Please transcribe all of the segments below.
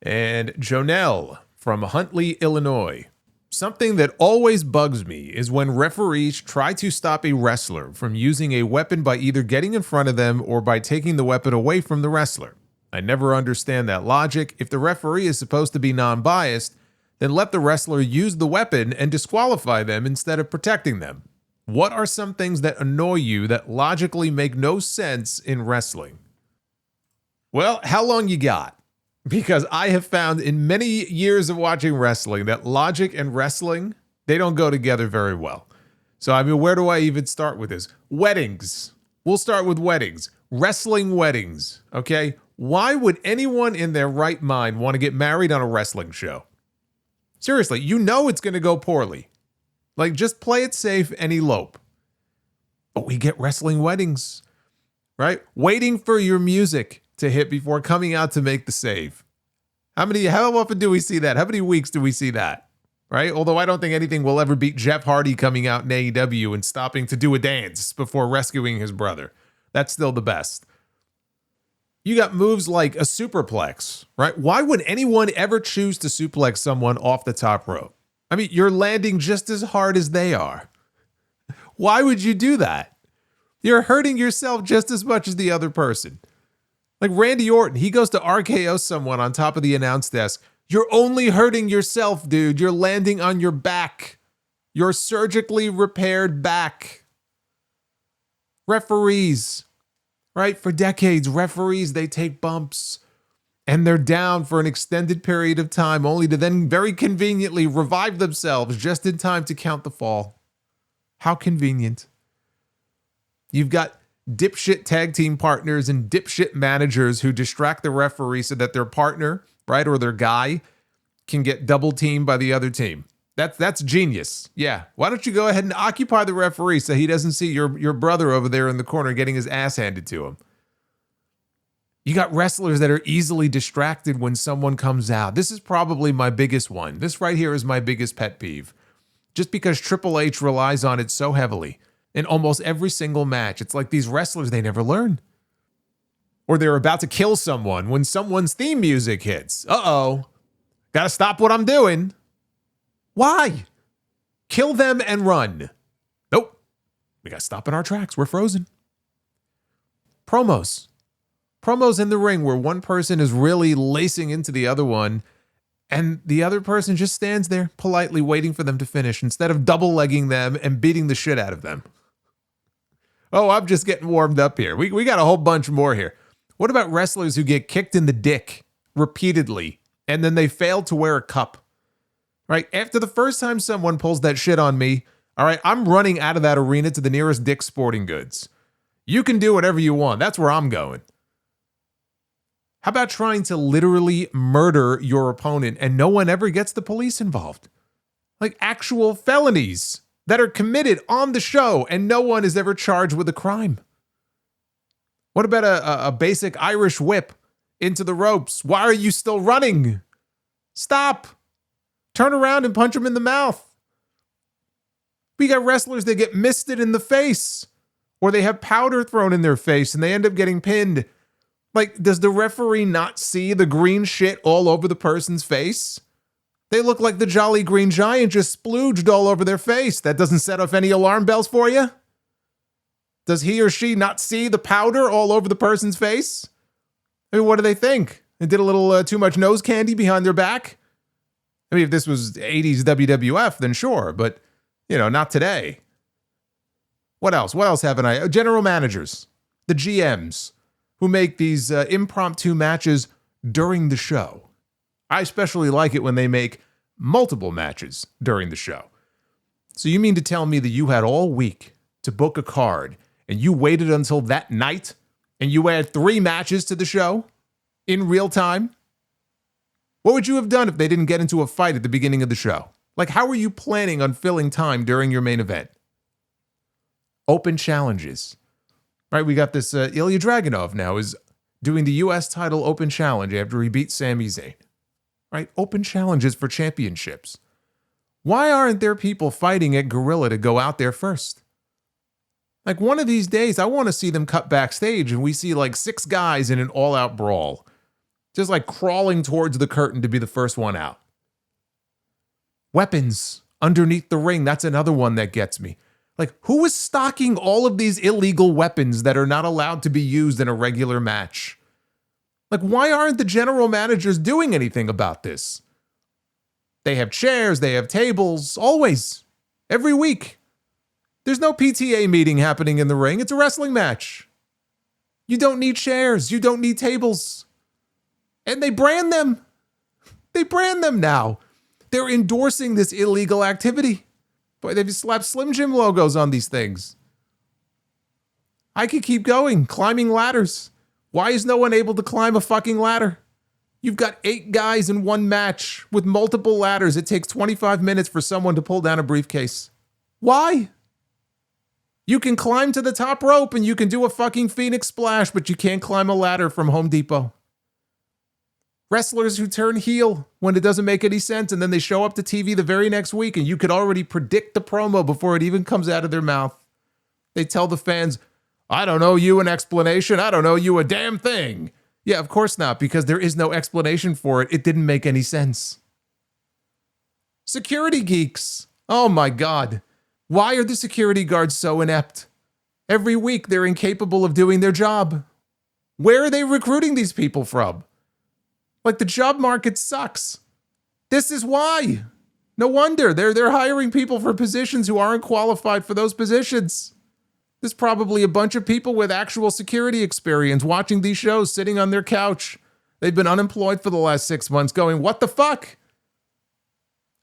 And Jonelle from Huntley, Illinois. Something that always bugs me is when referees try to stop a wrestler from using a weapon by either getting in front of them or by taking the weapon away from the wrestler. I never understand that logic. If the referee is supposed to be non-biased, then let the wrestler use the weapon and disqualify them instead of protecting them. What are some things that annoy you that logically make no sense in wrestling? Well, how long you got? Because I have found in many years of watching wrestling that logic and wrestling, they don't go together very well. So, I mean, where do I even start with this? Weddings. We'll start with weddings. Wrestling weddings, okay? Why would anyone in their right mind want to get married on a wrestling show? Seriously, you know it's going to go poorly. Like, just play it safe and elope. But we get wrestling weddings, right? Waiting for your music to hit before coming out to make the save. How often do we see that? How many weeks do we see that? Right? Although I don't think anything will ever beat Jeff Hardy coming out in AEW and stopping to do a dance before rescuing his brother. That's still the best. You got moves like a superplex, right? Why would anyone ever choose to suplex someone off the top rope? I mean, you're landing just as hard as they are. Why would you do that? You're hurting yourself just as much as the other person. Like Randy Orton, he goes to RKO someone on top of the announce desk. You're only hurting yourself, dude. You're landing on your back. Your surgically repaired back. Referees, right? For decades, referees, they take bumps and they're down for an extended period of time only to then very conveniently revive themselves just in time to count the fall. How convenient. You've got dipshit tag team partners and dipshit managers who distract the referee so that their partner, right, or their guy can get double teamed by the other team. That's genius. Yeah. Why don't you go ahead and occupy the referee so he doesn't see your brother over there in the corner getting his ass handed to him? You got wrestlers that are easily distracted when someone comes out. This is probably my biggest one. This right here is my biggest pet peeve. Just because Triple H relies on it so heavily. In almost every single match, it's like these wrestlers, they never learn. Or they're about to kill someone when someone's theme music hits. Uh-oh. Gotta stop what I'm doing. Why? Kill them and run. Nope. We gotta stop in our tracks. We're frozen. Promos. Promos in the ring where one person is really lacing into the other one and the other person just stands there politely waiting for them to finish instead of double-legging them and beating the shit out of them. Oh, I'm just getting warmed up here. We got a whole bunch more here. What about wrestlers who get kicked in the dick repeatedly and then they fail to wear a cup? Right? After the first time someone pulls that shit on me, all right, I'm running out of that arena to the nearest Dick's Sporting Goods. You can do whatever you want. That's where I'm going. How about trying to literally murder your opponent and no one ever gets the police involved? Like actual felonies that are committed on the show and no one is ever charged with a crime. What about a basic Irish whip into the ropes? Why are you still running? Stop. Turn around and punch him in the mouth. We got wrestlers that get misted in the face or they have powder thrown in their face and they end up getting pinned. Like, does the referee not see the green shit all over the person's face? They look like the Jolly Green Giant just splooged all over their face. That doesn't set off any alarm bells for you? Does he or she not see the powder all over the person's face? I mean, what do they think? They did a little too much nose candy behind their back? I mean, if this was 80s WWF, then sure, but, you know, not today. What else? What else haven't I? General managers, the GMs, who make these impromptu matches during the show. I especially like it when they make multiple matches during the show. So you mean to tell me that you had all week to book a card and you waited until that night and you add 3 matches to the show in real time? What would you have done if they didn't get into a fight at the beginning of the show? Like, how were you planning on filling time during your main event? Open challenges. Right, we got this Ilya Dragunov now is doing the U.S. title open challenge after he beat Sami Zayn. Right, open challenges for championships. Why aren't there people fighting at Gorilla to go out there first? Like one of these days, I want to see them cut backstage and we see like 6 guys in an all-out brawl. Just like crawling towards the curtain to be the first one out. Weapons underneath the ring. That's another one that gets me. Like, who is stocking all of these illegal weapons that are not allowed to be used in a regular match? Like, why aren't the general managers doing anything about this? They have chairs, they have tables, always, every week. There's no PTA meeting happening in the ring. It's a wrestling match. You don't need chairs. You don't need tables. And they brand them. They brand them now. They're endorsing this illegal activity. Boy, they've slapped Slim Jim logos on these things. I could keep going, climbing ladders. Why is no one able to climb a fucking ladder? You've got 8 guys in one match with multiple ladders. It takes 25 minutes for someone to pull down a briefcase. Why? You can climb to the top rope and you can do a fucking Phoenix Splash, but you can't climb a ladder from Home Depot. Wrestlers who turn heel when it doesn't make any sense, and then they show up to TV the very next week and you could already predict the promo before it even comes out of their mouth. They tell the fans, I don't owe you an explanation. I don't owe you a damn thing. Yeah, of course not, because there is no explanation for it. It didn't make any sense. Security geeks. Oh my God. Why are the security guards so inept? Every week they're incapable of doing their job. Where are they recruiting these people from? Like, the job market sucks. This is why. No wonder they're hiring people for positions who aren't qualified for those positions. There's probably a bunch of people with actual security experience watching these shows, sitting on their couch. They've been unemployed for the last 6 months going, what the fuck?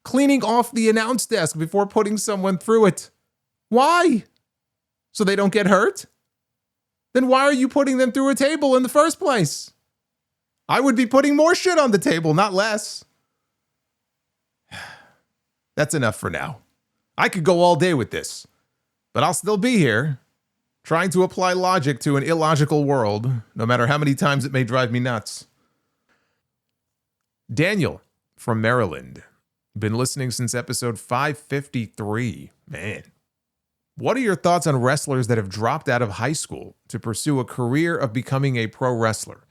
Cleaning off the announce desk before putting someone through it. Why? So they don't get hurt? Then why are you putting them through a table in the first place? I would be putting more shit on the table, not less. That's enough for now. I could go all day with this, but I'll still be here, trying to apply logic to an illogical world, no matter how many times it may drive me nuts. Daniel from Maryland. Been listening since episode 553. Man. What are your thoughts on wrestlers that have dropped out of high school to pursue a career of becoming a pro wrestler?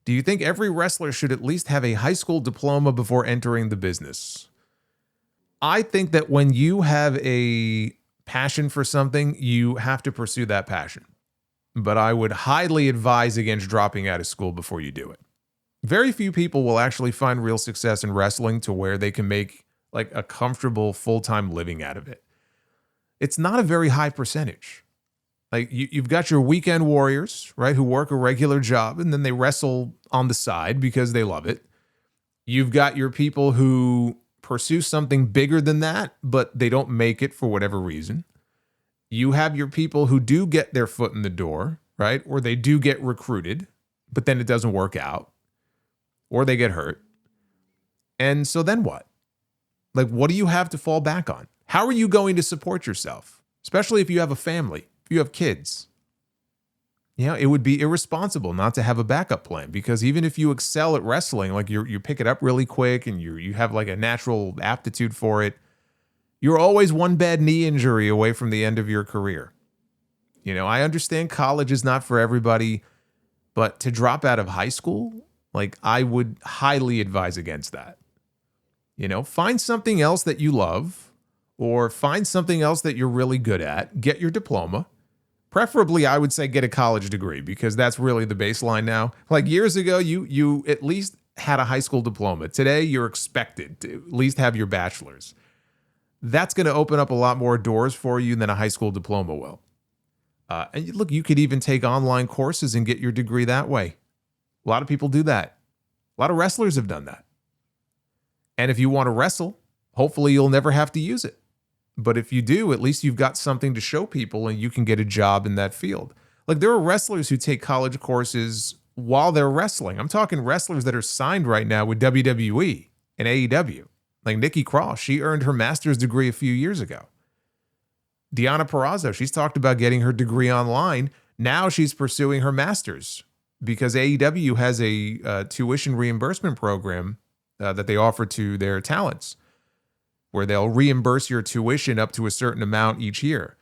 Do you think every wrestler should at least have a high school diploma before entering the business? I think that when you have a passion for something, you have to pursue that passion. But I would highly advise against dropping out of school before you do it. Very few people will actually find real success in wrestling to where they can make like a comfortable full-time living out of it. It's not a very high percentage. Like you've got your weekend warriors, right, who work a regular job and then they wrestle on the side because they love it. You've got your people who pursue something bigger than that, but they don't make it for whatever reason. You have your people who do get their foot in the door, right, or they do get recruited, but then it doesn't work out. Or they get hurt. And so then what? Like, what do you have to fall back on? How are you going to support yourself? Especially if you have a family, if you have kids. You know, it would be irresponsible not to have a backup plan, because even if you excel at wrestling, like you pick it up really quick and you have like a natural aptitude for it, you're always one bad knee injury away from the end of your career. You know, I understand college is not for everybody, but to drop out of high school, like, I would highly advise against that. You know, find something else that you love, or find something else that you're really good at. Get your diploma. Preferably, I would say get a college degree, because that's really the baseline now. Like years ago, you at least had a high school diploma. Today, you're expected to at least have your bachelor's. That's going to open up a lot more doors for you than a high school diploma will. And look, you could even take online courses and get your degree that way. A lot of people do that. A lot of wrestlers have done that. And if you want to wrestle, hopefully you'll never have to use it. But if you do, at least you've got something to show people and you can get a job in that field. Like, there are wrestlers who take college courses while they're wrestling. I'm talking wrestlers that are signed right now with WWE and AEW. Like Nikki Cross, she earned her master's degree a few years ago. Deonna Purrazzo, she's talked about getting her degree online. Now she's pursuing her master's, because AEW has a tuition reimbursement program that they offer to their talents, where they'll reimburse your tuition up to a certain amount each year.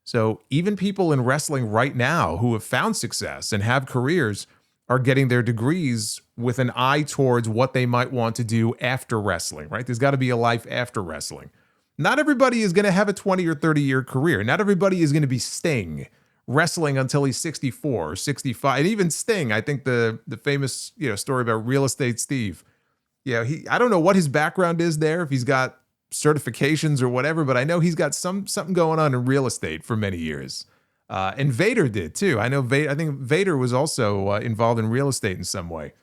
So even people in wrestling right now who have found success and have careers are getting their degrees with an eye towards what they might want to do after wrestling, right? There's got to be a life after wrestling. Not everybody is going to have a 20 or 30-year career. Not everybody is going to be Sting, wrestling until he's 64 or 65. And even Sting, I think the famous story about Real Estate Steve. I don't know what his background is there, if he's got certifications or whatever, but I know he's got something going on in real estate for many years. And Vader did too. I think Vader was also involved in real estate in some way.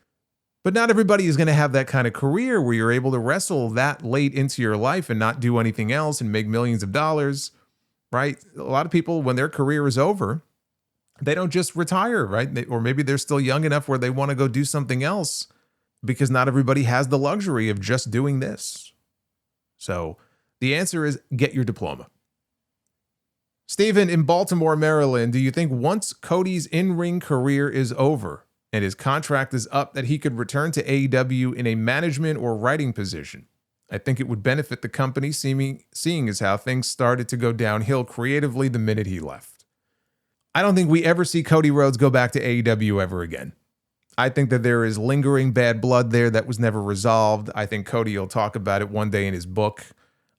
But not everybody is going to have that kind of career where you're able to wrestle that late into your life and not do anything else and make millions of dollars, right? A lot of people, when their career is over, they don't just retire, right? Or maybe they're still young enough where they want to go do something else, because not everybody has the luxury of just doing this. So the answer is get your diploma. Stephen in Baltimore, Maryland, do you think once Cody's in-ring career is over and his contract is up that he could return to AEW in a management or writing position? I think it would benefit the company, seeing as how things started to go downhill creatively the minute he left. I don't think we ever see Cody Rhodes go back to AEW ever again. I think that there is lingering bad blood there that was never resolved. I think Cody will talk about it one day in his book.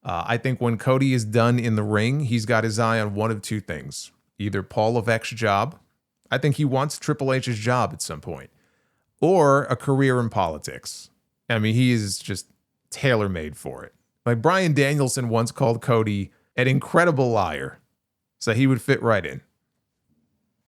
I think when Cody is done in the ring, he's got his eye on one of two things. Either Paul Levesque's job. I think he wants Triple H's job at some point. Or a career in politics. I mean, he is just tailor-made for it. Like Bryan Danielson once called Cody an incredible liar. So he would fit right in.